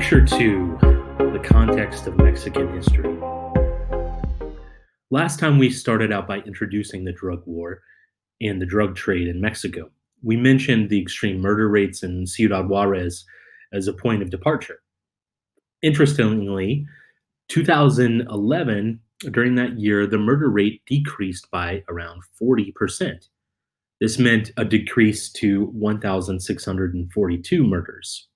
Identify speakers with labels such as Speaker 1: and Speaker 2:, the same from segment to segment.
Speaker 1: Lecture 2, The Context of Mexican History. Last time we started out by introducing the drug war and the drug trade in Mexico. We mentioned the extreme murder rates in Ciudad Juarez as a point of departure. Interestingly, 2011, during that year, the murder rate decreased by around 40%. This meant a decrease to 1,642 murders.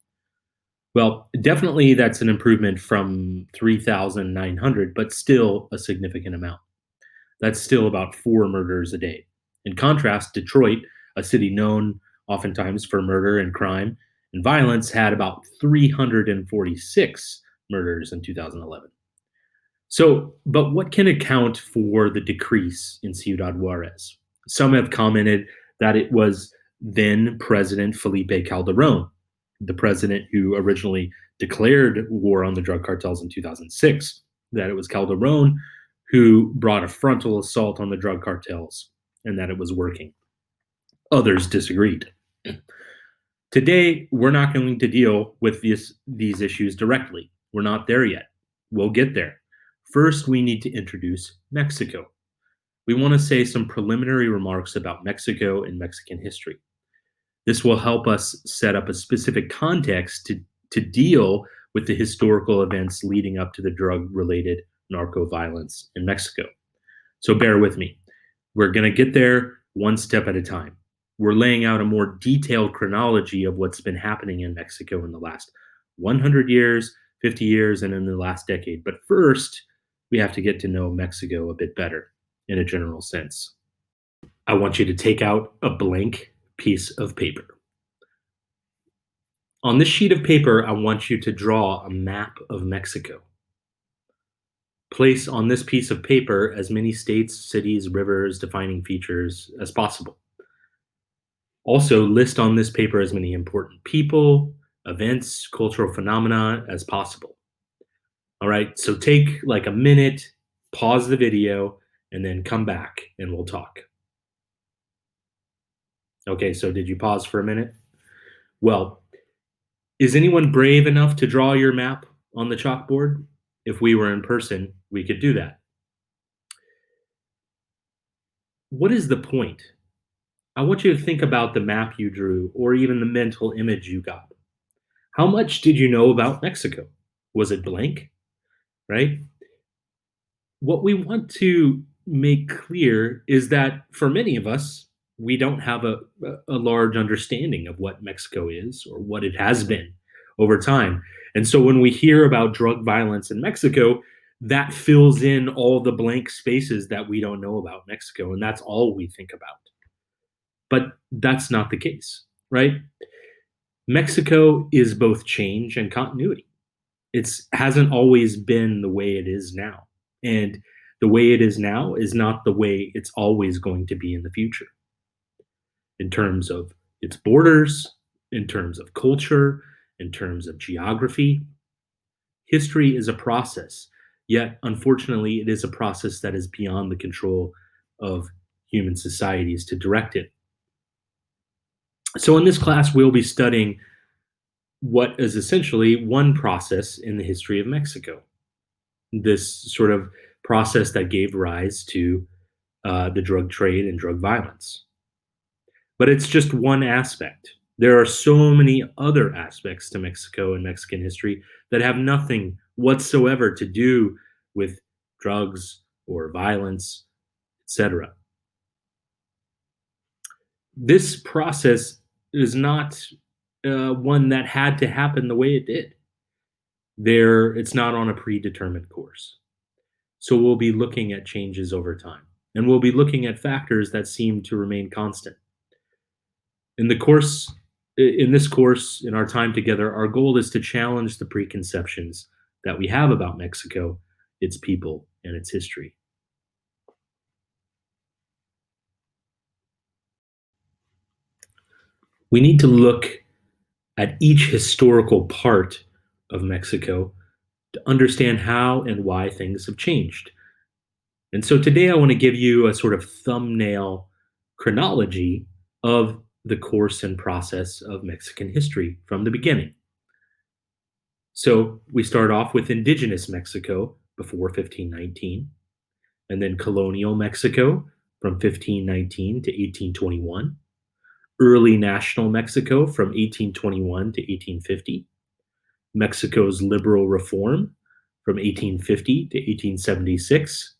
Speaker 1: Well, definitely that's an improvement from 3,900, but still a significant amount. That's still about 4 murders a day. In contrast, Detroit, a city known oftentimes for murder and crime and violence, had about 346 murders in 2011. So, but what can account for the decrease in Ciudad Juarez? Some have commented that it was then President Felipe Calderon, the president who originally declared war on the drug cartels in 2006, that it was Calderon who brought a frontal assault on the drug cartels and that it was working. Others disagreed. Today, we're not going to deal with these issues directly. We're not there yet. We'll get there. First, we need to introduce Mexico. We want to say some preliminary remarks about Mexico and Mexican history. This will help us set up a specific context to deal with the historical events leading up to the drug-related narco violence in Mexico. So bear with me. We're going to get there one step at a time. We're laying out a more detailed chronology of what's been happening in Mexico in the last 100 years, 50 years, and in the last decade. But first, we have to get to know Mexico a bit better in a general sense. I want you to take out a blank piece of paper. On this sheet of paper, I want you to draw a map of Mexico. Place on this piece of paper as many states, cities, rivers, defining features as possible. Also, list on this paper as many important people, events, cultural phenomena as possible. All right, so take like a minute, pause the video, and then come back and we'll talk. Okay, so did you pause for a minute? Well, is anyone brave enough to draw your map on the chalkboard? If we were in person, we could do that. What is the point? I want you to think about the map you drew or even the mental image you got. How much did you know about Mexico? Was it blank? Right? What we want to make clear is that for many of us, we don't have a large understanding of what Mexico is or what it has been over time. And so when we hear about drug violence in Mexico, that fills in all the blank spaces that we don't know about Mexico, and that's all we think about. But that's not the case, right? Mexico is both change and continuity. It hasn't always been the way it is now. And the way it is now is not the way it's always going to be in the future. In terms of its borders, in terms of culture, in terms of geography. History is a process, yet unfortunately it is a process that is beyond the control of human societies to direct it. So in this class, we'll be studying what is essentially one process in the history of Mexico. This sort of process that gave rise to the drug trade and drug violence. But it's just one aspect. There are so many other aspects to Mexico and Mexican history that have nothing whatsoever to do with drugs or violence, etc. This process is not one that had to happen the way it did. It's not on a predetermined course. So we'll be looking at changes over time, and we'll be looking at factors that seem to remain constant. In this course, in our time together, our goal is to challenge the preconceptions that we have about Mexico, its people, and its history. We need to look at each historical part of Mexico to understand how and why things have changed. And so today I want to give you a sort of thumbnail chronology of the course and process of Mexican history from the beginning. So we start off with indigenous Mexico before 1519, and then colonial Mexico from 1519 to 1821, early national Mexico from 1821 to 1850, Mexico's liberal reform from 1850 to 1876,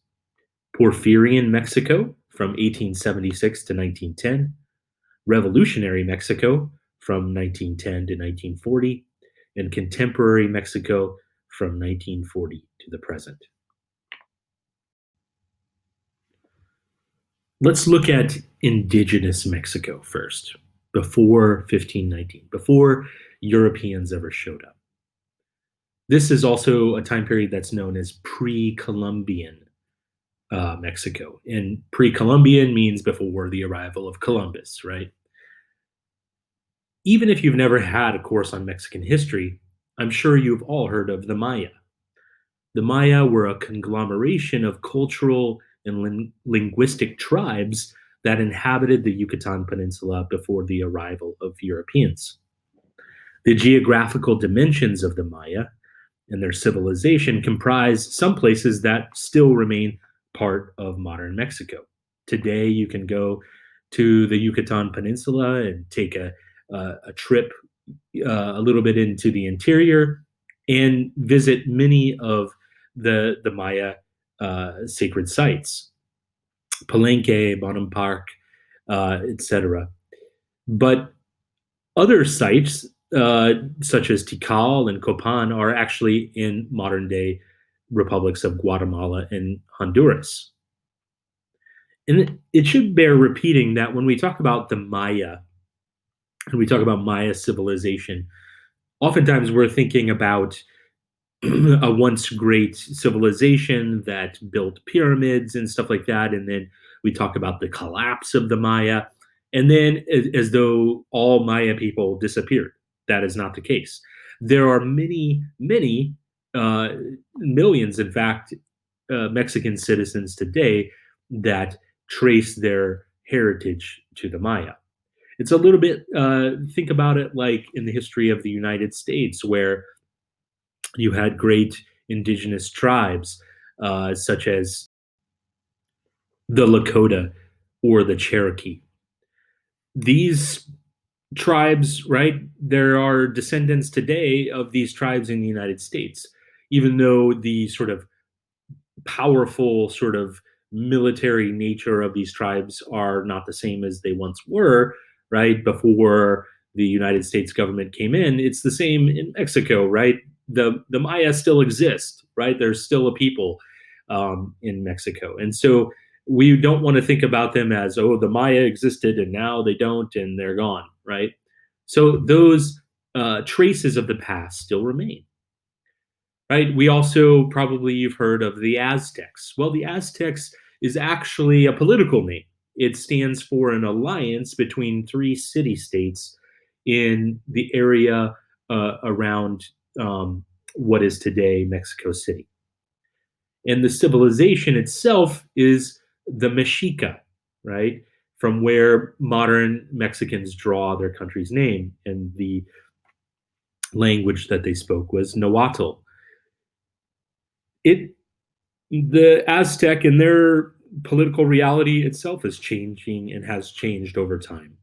Speaker 1: Porfirian Mexico from 1876 to 1910, Revolutionary Mexico from 1910 to 1940, and contemporary Mexico from 1940 to the present. Let's look at indigenous Mexico first, before 1519, before Europeans ever showed up. This is also a time period that's known as pre Columbian Mexico. And pre Columbian means before the arrival of Columbus, right? Even if you've never had a course on Mexican history, I'm sure you've all heard of the Maya. The Maya were a conglomeration of cultural and linguistic tribes that inhabited the Yucatan Peninsula before the arrival of Europeans. The geographical dimensions of the Maya and their civilization comprise some places that still remain part of modern Mexico. Today, you can go to the Yucatan Peninsula and take a trip a little bit into the interior and visit many of the Maya sacred sites, Palenque, Bonampak, etc. But other sites, such as Tikal and Copan, are actually in modern day republics of Guatemala and Honduras. And it should bear repeating that when we talk about the Maya and we talk about Maya civilization, oftentimes we're thinking about a once great civilization that built pyramids and stuff like that. And then we talk about the collapse of the Maya. And then, as though all Maya people disappeared. That is not the case. There are many millions, in fact, Mexican citizens today that trace their heritage to the Maya. It's a little bit, think about it like in the history of the United States, where you had great indigenous tribes, such as the Lakota or the Cherokee. These tribes, right? There are descendants today of these tribes in the United States, even though the sort of powerful, sort of military nature of these tribes are not the same as they once were, right? Before the United States government came in, it's the same in Mexico, right? The Maya still exist, right? There's still a people in Mexico, and so we don't want to think about them as, oh, the Maya existed and now they don't and they're gone, right? So those traces of the past still remain, right? We also, probably you've heard of the Aztecs. Well, the Aztecs is actually a political name. It stands for an alliance between three city-states in the area around what is today Mexico City. And the civilization itself is the Mexica, right? From where modern Mexicans draw their country's name, and the language that they spoke was Nahuatl. The Aztec and their political reality itself is changing and has changed over time.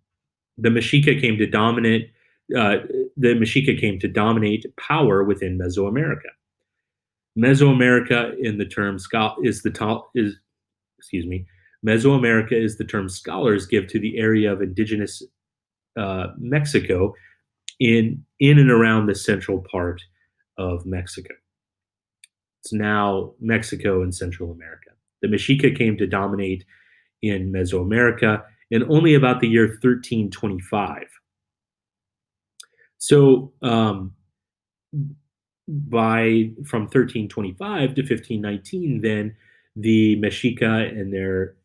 Speaker 1: The Mexica came to dominate. The Mexica came to dominate power within Mesoamerica. Mesoamerica in the term is the top is excuse me, Mesoamerica is the term scholars give to the area of indigenous Mexico in and around the central part of Mexico. It's now Mexico and Central America. The Mexica came to dominate in Mesoamerica in only about the year 1325. So from 1325 to 1519, then the Mexica and their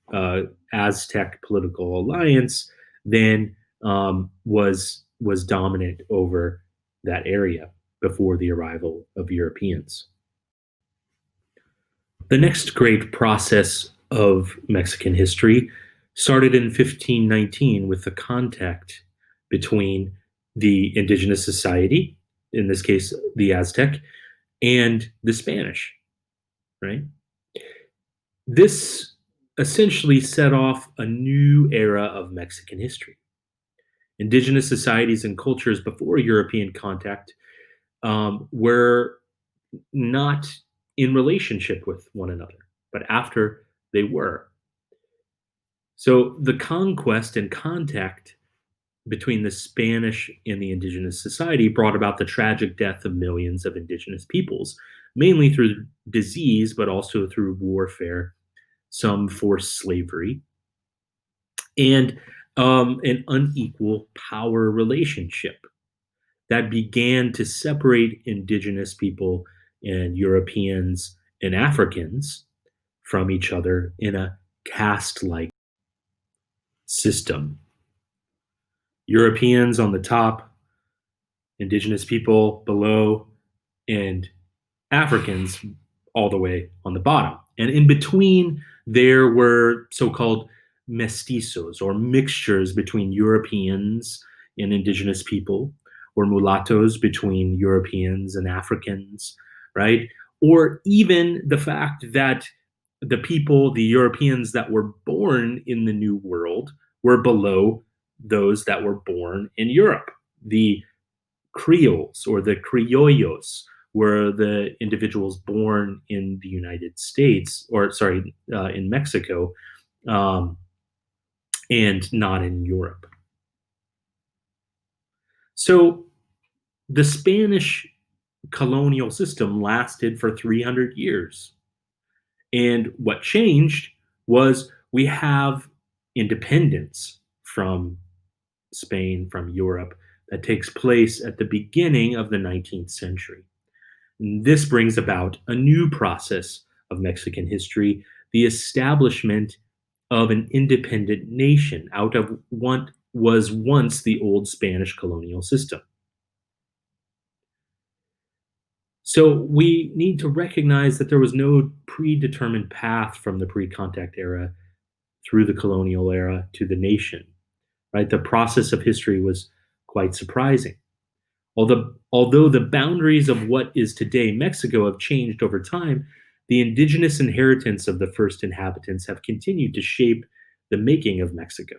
Speaker 1: Aztec political alliance then was dominant over that area before the arrival of Europeans. The next great process of Mexican history started in 1519 with the contact between the indigenous society in this case, the Aztec, and the Spanish, right? This essentially set off a new era of Mexican history. Indigenous societies and cultures before European contact were not in relationship with one another, but after they were. So the conquest and contact between the Spanish and the indigenous society brought about the tragic death of millions of indigenous peoples, mainly through disease, but also through warfare, some forced slavery, and an unequal power relationship that began to separate indigenous people and Europeans and Africans from each other in a caste like system. Europeans on the top, indigenous people below, and Africans all the way on the bottom. And in between, there were so called mestizos or mixtures between Europeans and indigenous people, or mulattoes between Europeans and Africans, right? Or even the fact that the people, the Europeans that were born in the New World, were below those that were born in Europe. The Creoles or the Criollos were the individuals born in the United States, or sorry, in Mexico, um, and not in Europe. So the Spanish colonial system lasted for 300 years. And what changed was we have independence from Spain, from Europe, that takes place at the beginning of the 19th century. And this brings about a new process of Mexican history, the establishment of an independent nation out of what was once the old Spanish colonial system. So we need to recognize that there was no predetermined path from the pre contact era through the colonial era to the nation, right? The process of history was quite surprising. Although the boundaries of what is today Mexico have changed over time, the indigenous inheritance of the first inhabitants have continued to shape the making of Mexico.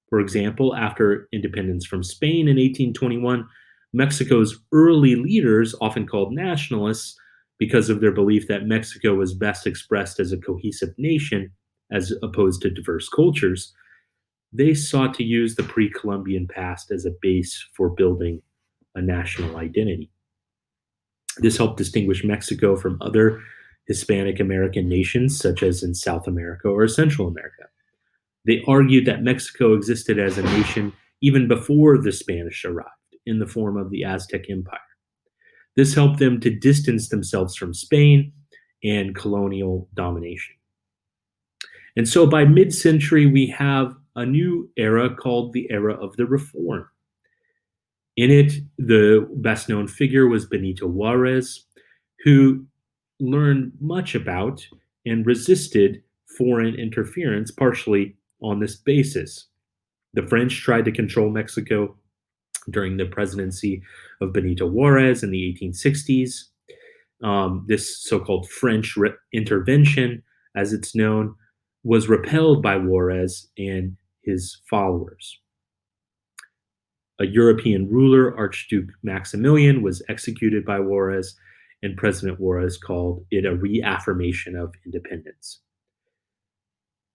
Speaker 1: For example, after independence from Spain in 1821, Mexico's early leaders, often called nationalists because of their belief that Mexico was best expressed as a cohesive nation as opposed to diverse cultures, they sought to use the pre Columbian past as a base for building a national identity. This helped distinguish Mexico from other Hispanic American nations, such as in South America or Central America. They argued that Mexico existed as a nation even before the Spanish arrived in the form of the Aztec Empire. This helped them to distance themselves from Spain and colonial domination. And so by mid century, we have a new era called the era of the Reform. In it, the best known figure was Benito Juarez, who learned much about and resisted foreign interference, partially on this basis. The French tried to control Mexico during the presidency of Benito Juarez in the 1860s. This so called French intervention, as it's known, was repelled by Juarez and his followers. A European ruler, Archduke Maximilian, was executed by Juarez, and President Juarez called it a reaffirmation of independence.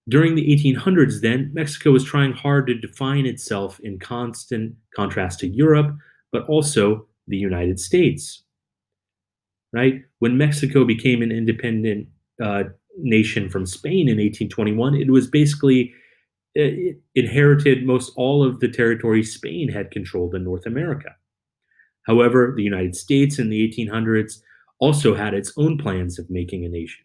Speaker 1: During the 1800s, then, Mexico was trying hard to define itself in constant contrast to Europe, but also the United States. Right? When Mexico became an independent nation from Spain in 1821, it was basically it inherited most all of the territory Spain had controlled in North America. However, the United States in the 1800s also had its own plans of making a nation.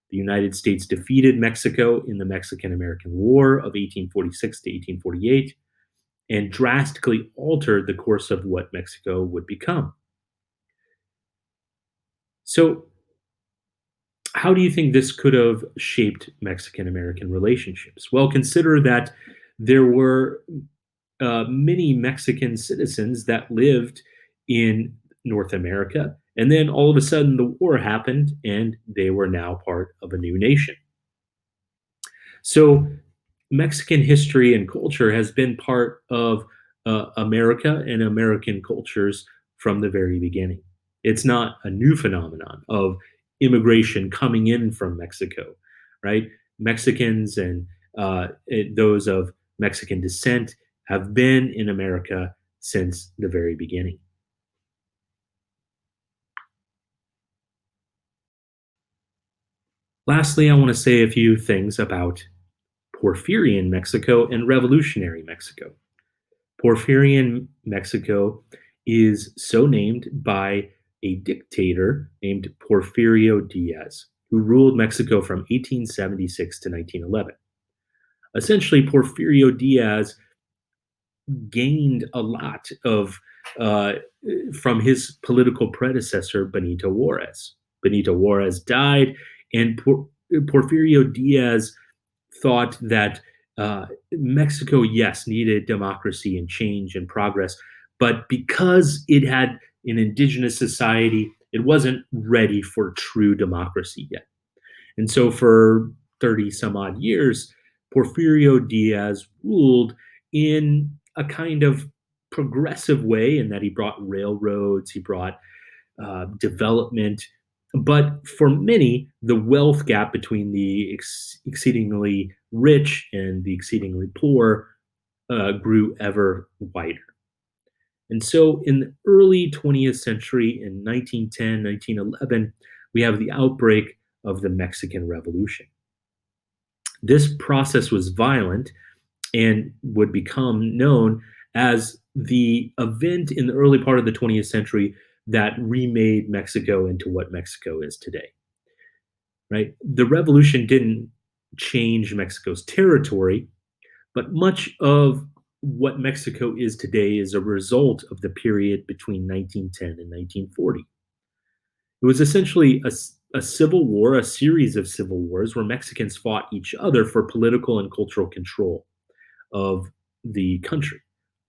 Speaker 1: The United States defeated Mexico in the Mexican American War of 1846 to 1848 and drastically altered the course of what Mexico would become. So, how do you think this could have shaped Mexican American relationships? Well, consider that there were many Mexican citizens that lived in North America. And then all of a sudden, the war happened, and they were now part of a new nation. So, Mexican history and culture has been part of America and American cultures from the very beginning. It's not a new phenomenon of immigration coming in from Mexico, right? Mexicans and those of Mexican descent have been in America since the very beginning. Lastly, I want to say a few things about Porfirian Mexico and Revolutionary Mexico. Porfirian Mexico is so named by a dictator named Porfirio Diaz, who ruled Mexico from 1876 to 1911. Essentially, Porfirio Diaz gained a lot of uh, from his political predecessor Benito Juarez. Benito Juarez died, and Porfirio Diaz thought that Mexico, yes, needed democracy and change and progress, but because it had an indigenous society, it wasn't ready for true democracy yet. And so for 30 some odd years, Porfirio Diaz ruled in a kind of progressive way in that he brought railroads, he brought development. But for many, the wealth gap between the exceedingly rich and the exceedingly poor grew ever wider. And so in the early 20th century, in 1910, 1911, we have the outbreak of the Mexican Revolution. This process was violent and would become known as the event in the early part of the 20th century that remade Mexico into what Mexico is today. Right? The revolution didn't change Mexico's territory, but much of what Mexico is today is a result of the period between 1910 and 1940. It was essentially a civil war, a series of civil wars where Mexicans fought each other for political and cultural control of the country.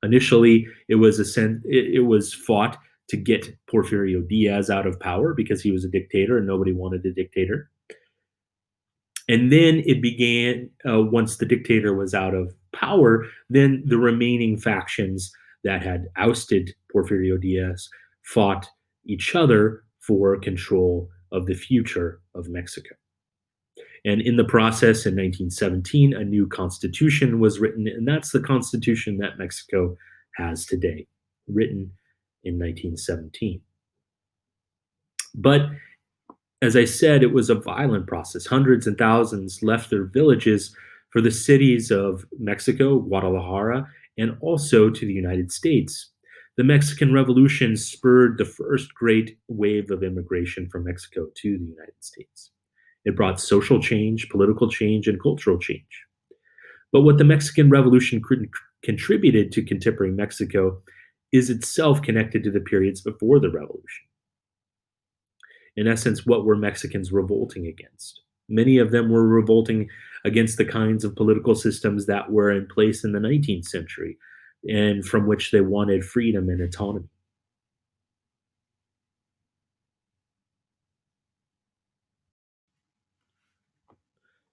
Speaker 1: Initially, it was fought to get Porfirio Diaz out of power because he was a dictator and nobody wanted a dictator. And then it began once the dictator was out of power, then the remaining factions that had ousted Porfirio Diaz fought each other for control of the future of Mexico. And in the process, in 1917, a new constitution was written, and that's the constitution that Mexico has today, written in 1917. But as I said, it was a violent process. Hundreds and thousands left their villages for the cities of Mexico, Guadalajara, and also to the United States. The Mexican Revolution spurred the first great wave of immigration from Mexico to the United States. It brought social change, political change, and cultural change. But what the Mexican Revolution contributed to contemporary Mexico is itself connected to the periods before the revolution. In essence, what were Mexicans revolting against? Many of them were revolting against the kinds of political systems that were in place in the 19th century and from which they wanted freedom and autonomy.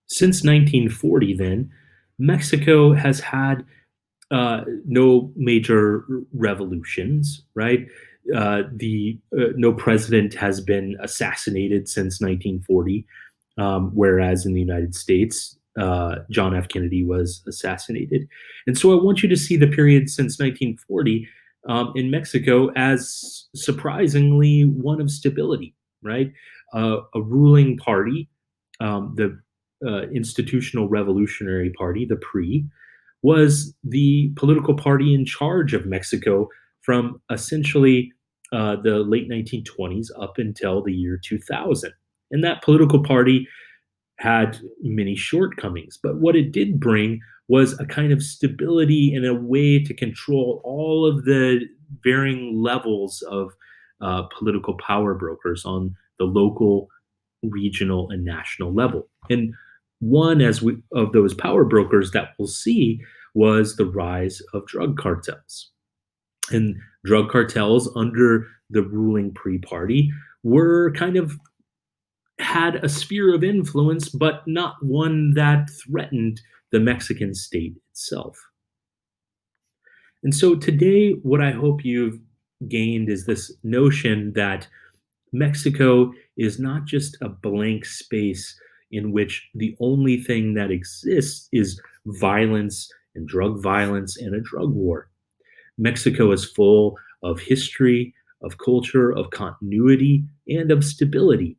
Speaker 1: Since 1940, then, Mexico has had no major revolutions, right? The No president has been assassinated since 1940, whereas in the United States, John F. Kennedy was assassinated. And so I want you to see the period since 1940 in Mexico as surprisingly one of stability, right? A ruling party, the Institutional Revolutionary Party, the PRI, was the political party in charge of Mexico from essentially the late 1920s up until the year 2000. And that political party had many shortcomings, but what it did bring was a kind of stability and a way to control all of the varying levels of political power brokers on the local, regional, and national level. And one as we of those power brokers that we'll see was the rise of drug cartels. And drug cartels under the ruling pre party were kind of had a sphere of influence, but not one that threatened the Mexican state itself. And so today, what I hope you've gained is this notion that Mexico is not just a blank space in which the only thing that exists is violence and a drug war. Mexico is full of history, of culture, of continuity, and of stability.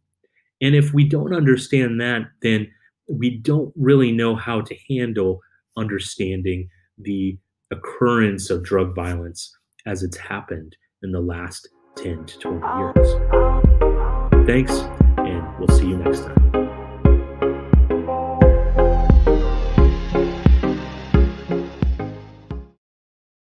Speaker 1: And if we don't understand that, then we don't really know how to handle understanding the occurrence of drug violence as it's happened in the last 10 to 20 years. Thanks, and we'll see you next time.